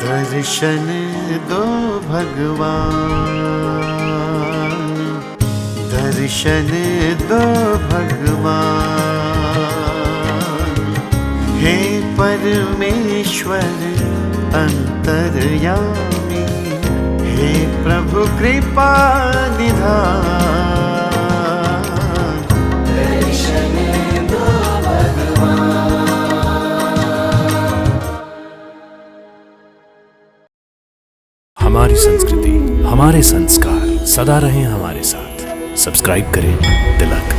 दर्शन दो भगवान, दर्शन दो भगवान। हे परमेश्वर अंतर्यामी, हे प्रभु कृपा निधान। दर्शन दो भगवान। हमारी संस्कृति, हमारे संस्कार सदा रहें हमारे साथ। सब्सक्राइब करें तिलक।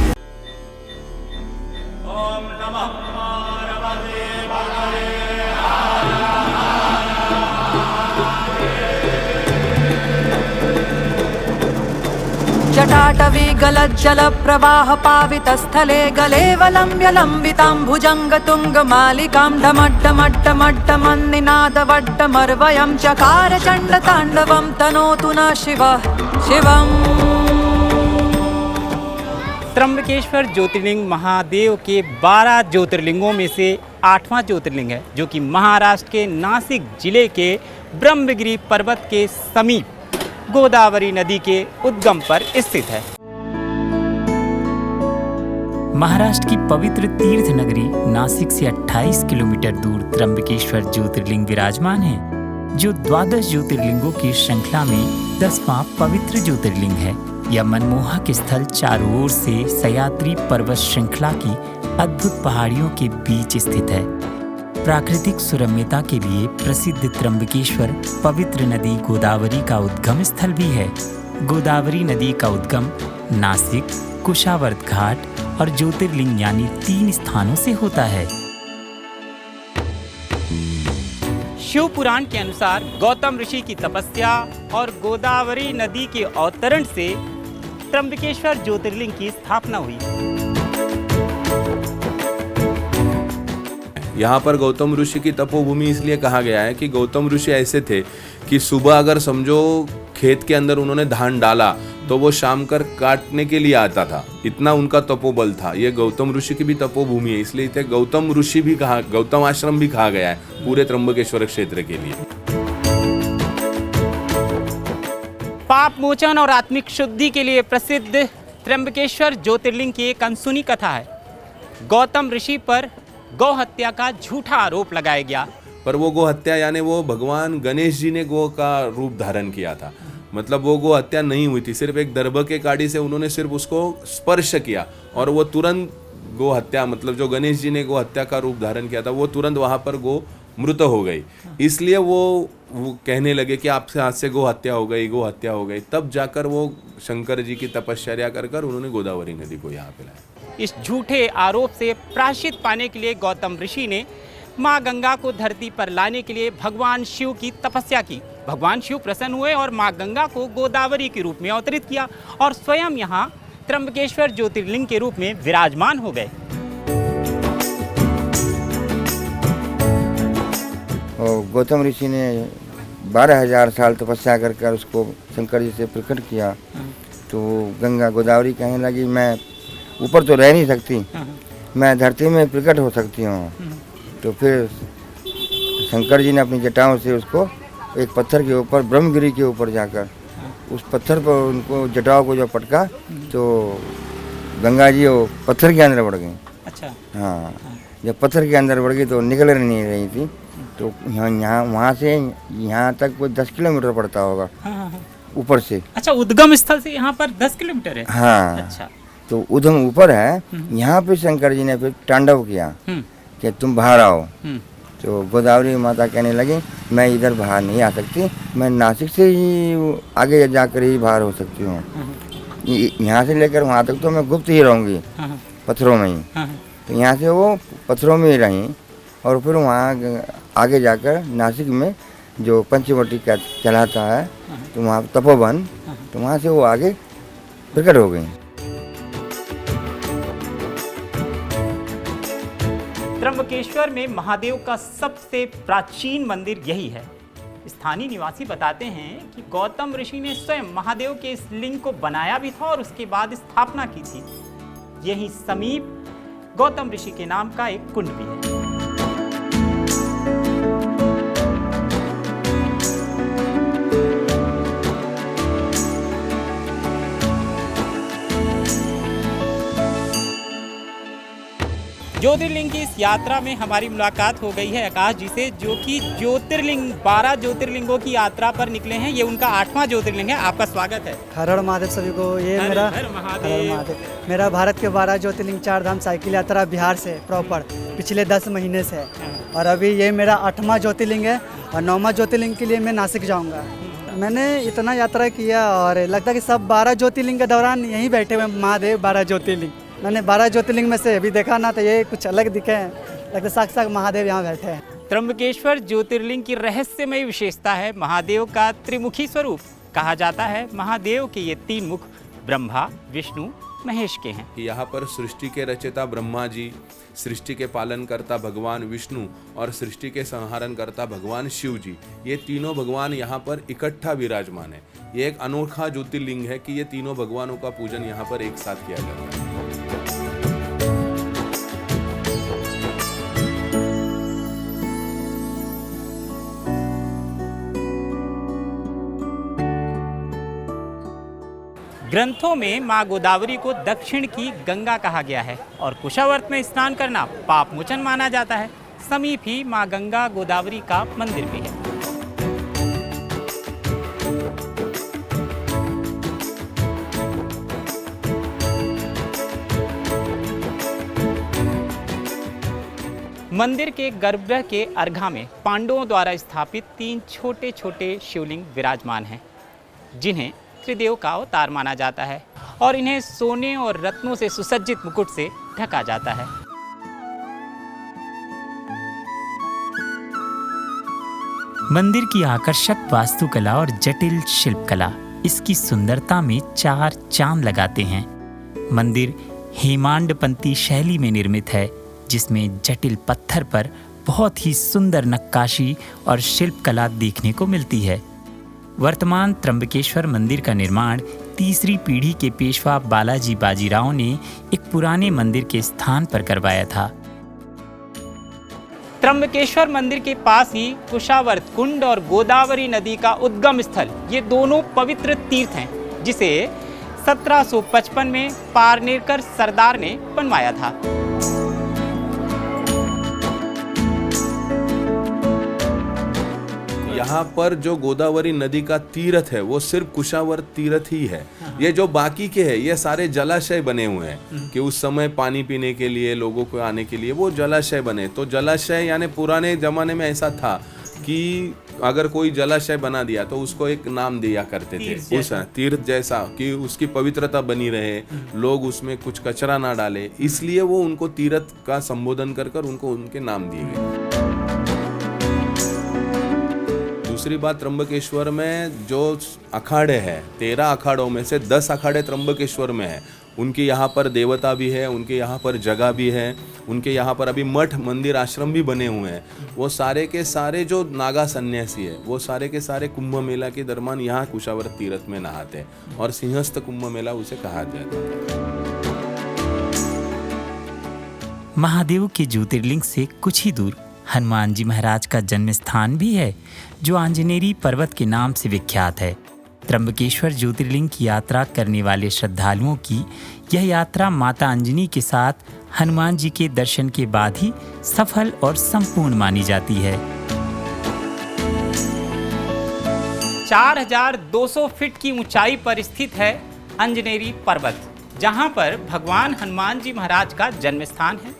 जटाटवी गलज्जल प्रवाह पावित स्थले गलेवलम्ब्य लम्बिताम्बुजङ्ग तुङ्गमालिकां डमड्डमड्डमड्डमन्निनादवड्डमर्वयं चकार चण्डताण्डवं तनोतु न शिवः शिवम्। त्र्यंबकेश्वर ज्योतिर्लिंग महादेव के 12 ज्योतिर्लिंगों में से 8वां ज्योतिर्लिंग है, जो कि महाराष्ट्र के नासिक जिले के ब्रह्मगिरि पर्वत के समीप गोदावरी नदी के उद्गम पर स्थित है। महाराष्ट्र की पवित्र तीर्थ नगरी नासिक से 28 किलोमीटर दूर त्र्यंबकेश्वर ज्योतिर्लिंग विराजमान है, जो 12 ज्योतिर्लिंगों की श्रृंखला में 10वां पवित्र ज्योतिर्लिंग है। यह मनमोहक स्थल चारों ओर से सह्याद्री पर्वत श्रृंखला की अद्भुत पहाड़ियों के बीच स्थित है। प्राकृतिक सुरम्यता के लिए प्रसिद्ध त्र्यंबकेश्वर पवित्र नदी गोदावरी का उद्गम स्थल भी है। गोदावरी नदी का उद्गम नासिक, कुशावर्त घाट और ज्योतिर्लिंग यानी 3 स्थानों से होता है। शिव पुराण के अनुसार गौतम ऋषि की तपस्या और गोदावरी नदी के अवतरण से त्र्यंबकेश्वर ज्योतिर्लिंग की स्थापना हुई। यहाँ पर गौतम ऋषि की तपोभूमि इसलिए कहा गया है कि गौतम ऋषि ऐसे थे कि सुबह अगर समझो खेत के अंदर उन्होंने धान डाला तो वो शाम कर काटने के लिए आता था, इतना उनका तपोबल था। ये गौतम ऋषि की भी तपोभूमि है, इसलिए इसे गौतम ऋषि भी कहा, गौतम आश्रम भी कहा गया है पूरे त्र्यंबकेश्वर क्षेत्र के लिए। पाप मोचन और आत्मिक शुद्धि के लिए प्रसिद्ध त्र्यंबकेश्वर ज्योतिर्लिंग की एक अनसुनी कथा है। गौतम ऋषि पर गौ हत्या का झूठा आरोप लगाया गया, पर वो गो हत्या यानी वो भगवान गणेश जी ने गो का रूप धारण किया था। मतलब वो गो हत्या नहीं हुई थी, सिर्फ एक दर्भ के काड़ी से उन्होंने सिर्फ उसको स्पर्श किया और वो तुरंत गो हत्या, मतलब जो गणेश जी ने गो हत्या का रूप धारण किया था वो तुरंत वहाँ पर गो मृत हो गई। इसलिए वो कहने लगे कि आपसे हाथ से गो हत्या हो गई, गो हत्या हो गई। तब जाकर वो शंकर जी की तपश्चर्या कर उन्होंने गोदावरी नदी को यहाँ पे लाया। इस झूठे आरोप से प्रायश्चित पाने के लिए गौतम ऋषि ने माँ गंगा को धरती पर लाने के लिए भगवान शिव की तपस्या की। भगवान शिव प्रसन्न हुए और माँ गंगा को गोदावरी के रूप में अवतरित किया और स्वयं यहाँ त्र्यंबकेश्वर ज्योतिर्लिंग के रूप में विराजमान हो गए। गौतम ऋषि ने 12,000 साल तपस्या कर उसको शंकर जी से प्रकट किया, तो गंगा गोदावरी कहने लगी मैं ऊपर तो रह नहीं सकती, मैं धरती में प्रकट हो सकती हूँ। तो फिर शंकर जी ने अपनी जटाओं से उसको एक पत्थर के ऊपर, ब्रह्मगिरी के ऊपर जाकर उस पत्थर पर उनको जटाओं को जो पटका तो गंगा जी वो पत्थर के अंदर बढ़ गई। अच्छा। हाँ, जब पत्थर के अंदर बढ़ गई तो निकल नहीं रही थी, तो यहाँ वहाँ से यहाँ तक कोई 10 किलोमीटर पड़ता होगा ऊपर से। अच्छा, उद्गम स्थल से यहाँ पर 10 किलोमीटर है। हाँ। अच्छा। तो उधम ऊपर है, यहाँ पे शंकर जी ने फिर तांडव किया कि तुम बाहर आओ। तो गोदावरी माता कहने लगी मैं इधर बाहर नहीं आ सकती, मैं नासिक से ही आगे जाकर ही बाहर हो सकती हूँ। यहाँ से लेकर वहाँ तक तो मैं गुप्त ही रहूँगी, पत्थरों में ही। तो यहाँ से वो पत्थरों में ही रहीं और फिर वहाँ आगे जाकर नासिक में जो पंचवटी का कहलाता है, तो वहाँ तपोवन, तो वहाँ से वो आगे प्रकट हो गई। त्र्यंबकेश्वर में महादेव का सबसे प्राचीन मंदिर यही है। स्थानीय निवासी बताते हैं कि गौतम ऋषि ने स्वयं महादेव के इस लिंग को बनाया भी था और उसके बाद स्थापना की थी। यहीं समीप गौतम ऋषि के नाम का एक कुंड भी है। ज्योतिर्लिंग की इस यात्रा में हमारी मुलाकात हो गई है आकाश जी से, जो कि 12 ज्योतिर्लिंगों की यात्रा पर निकले हैं। ये उनका 8वां ज्योतिर्लिंग है। आपका स्वागत है। हर हर महादेव सभी को। ये हर मेरा हर महादेव। मेरा भारत के 12 ज्योतिर्लिंग 4 धाम साइकिल यात्रा बिहार से प्रॉपर पिछले 10 महीने से है, और अभी ये मेरा 8वां ज्योतिर्लिंग है, और 9वां ज्योतिर्लिंग के लिए मैं नासिक जाऊंगा। मैंने इतना यात्रा किया और लगता है कि सब 12 ज्योतिर्लिंग के दौरान यहीं बैठे हुए महादेव 12 ज्योतिर्लिंग। मैंने 12 ज्योतिर्लिंग में से अभी देखा ना, तो ये कुछ अलग दिखे हैं, लगता साक्षात महादेव यहाँ बैठे हैं। त्र्यंबकेश्वर ज्योतिर्लिंग की रहस्यमयी विशेषता है महादेव का त्रिमुखी स्वरूप। कहा जाता है महादेव के ये 3 मुख ब्रह्मा, विष्णु, महेश के हैं। यहाँ पर सृष्टि के रचयिता ब्रह्मा जी, सृष्टि के पालन करता भगवान विष्णु और सृष्टि के संहारण करता भगवान शिव जी, ये तीनों भगवान यहाँ पर इकट्ठा विराजमान है। ये एक अनोखा ज्योतिर्लिंग है कि ये तीनों भगवानों का पूजन यहाँ पर एक साथ किया जाता है। ग्रंथों में माँ गोदावरी को दक्षिण की गंगा कहा गया है और कुशावर्त में स्नान करना पाप मोचन माना जाता है। समीप ही माँ गंगा गोदावरी का मंदिर भी है। मंदिर के गर्भगृह के अर्घा में पांडवों द्वारा स्थापित 3 छोटे छोटे शिवलिंग विराजमान हैं, जिन्हें त्रिदेव का अवतार माना जाता है और इन्हें सोने और रत्नों से सुसज्जित मुकुट से ढका जाता है। मंदिर की आकर्षक वास्तुकला और जटिल शिल्पकला इसकी सुंदरता में 4 चांद लगाते हैं। मंदिर हेमांडपंती शैली में निर्मित है, जिसमें जटिल पत्थर पर बहुत ही सुंदर नक्काशी और शिल्पकला देखने को मिलती है। वर्तमान त्र्यंबकेश्वर मंदिर का निर्माण 3री पीढ़ी के पेशवा बालाजी बाजीराव ने एक पुराने मंदिर के स्थान पर करवाया था। त्र्यंबकेश्वर मंदिर के पास ही कुशावर्त कुंड और गोदावरी नदी का उद्गम स्थल, ये दोनों पवित्र तीर्थ हैं, जिसे 1755 में पारनेरकर सरदार ने बनवाया था। यहाँ पर जो गोदावरी नदी का तीर्थ है वो सिर्फ कुशावर्त तीर्थ ही है। ये जो बाकी के हैं ये सारे जलाशय बने हुए हैं कि उस समय पानी पीने के लिए, लोगों को आने के लिए वो जलाशय बने। तो जलाशय यानी पुराने जमाने में ऐसा था कि अगर कोई जलाशय बना दिया तो उसको एक नाम दिया करते थे, उस तीर्थ जैसा, कि उसकी पवित्रता बनी रहे, लोग उसमें कुछ कचरा ना डाले, इसलिए वो उनको तीर्थ का संबोधन कर कर उनको उनके नाम दिए गए। दूसरी बात, त्र्यंबकेश्वर में जो अखाड़े हैं, 13 अखाड़ों में से 10 अखाड़े त्र्यंबकेश्वर में है। उनके यहाँ पर देवता भी है, उनके यहाँ पर जगह भी है, उनके यहाँ पर अभी मठ, मंदिर, आश्रम भी बने हुए हैं। वो सारे के सारे जो नागा सन्यासी है वो सारे के सारे कुंभ मेला के दरमियान यहाँ कुशावर्त तीर्थ में नहाते हैं और सिंहस्थ कुंभ मेला उसे कहा जाता है। महादेव के ज्योतिर्लिंग से कुछ ही दूर हनुमान जी महाराज का जन्म स्थान भी है, जो आंजनेरी पर्वत के नाम से विख्यात है। त्र्यंबकेश्वर ज्योतिर्लिंग की यात्रा करने वाले श्रद्धालुओं की यह यात्रा माता अंजनी के साथ हनुमान जी के दर्शन के बाद ही सफल और संपूर्ण मानी जाती है। 4200 फीट की ऊंचाई पर स्थित है अंजनेरी पर्वत, जहां पर भगवान हनुमान जी महाराज का जन्म स्थान है।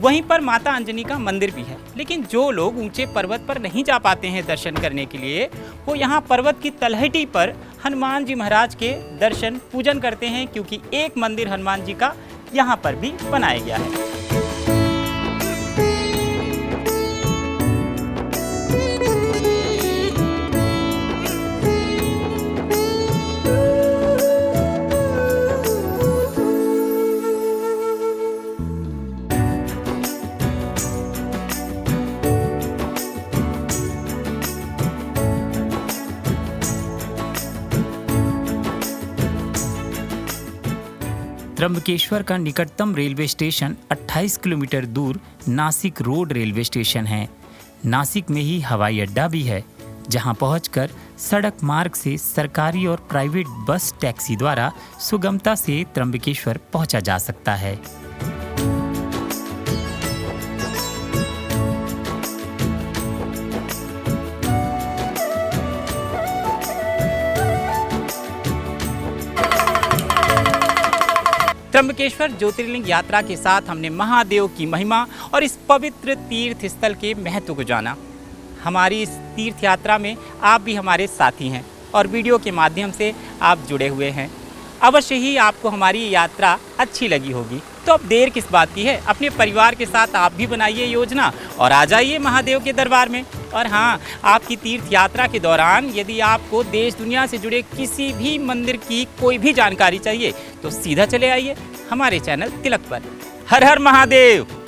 वहीं पर माता अंजनी का मंदिर भी है। लेकिन जो लोग ऊंचे पर्वत पर नहीं जा पाते हैं दर्शन करने के लिए, वो यहाँ पर्वत की तलहटी पर हनुमान जी महाराज के दर्शन पूजन करते हैं, क्योंकि एक मंदिर हनुमान जी का यहाँ पर भी बनाया गया है। त्र्यंबकेश्वर का निकटतम रेलवे स्टेशन 28 किलोमीटर दूर नासिक रोड रेलवे स्टेशन है। नासिक में ही हवाई अड्डा भी है, जहां पहुंचकर सड़क मार्ग से सरकारी और प्राइवेट बस टैक्सी द्वारा सुगमता से त्र्यंबकेश्वर पहुंचा जा सकता है। त्र्यंबकेश्वर ज्योतिर्लिंग यात्रा के साथ हमने महादेव की महिमा और इस पवित्र तीर्थ स्थल के महत्व को जाना। हमारी इस तीर्थ यात्रा में आप भी हमारे साथी हैं और वीडियो के माध्यम से आप जुड़े हुए हैं। अवश्य ही आपको हमारी यात्रा अच्छी लगी होगी, तो अब देर किस बात की है, अपने परिवार के साथ आप भी बनाइए योजना और आ जाइए महादेव के दरबार में। और हाँ, आपकी तीर्थ यात्रा के दौरान यदि आपको देश दुनिया से जुड़े किसी भी मंदिर की कोई भी जानकारी चाहिए तो सीधा चले आइए हमारे चैनल तिलक पर। हर हर महादेव।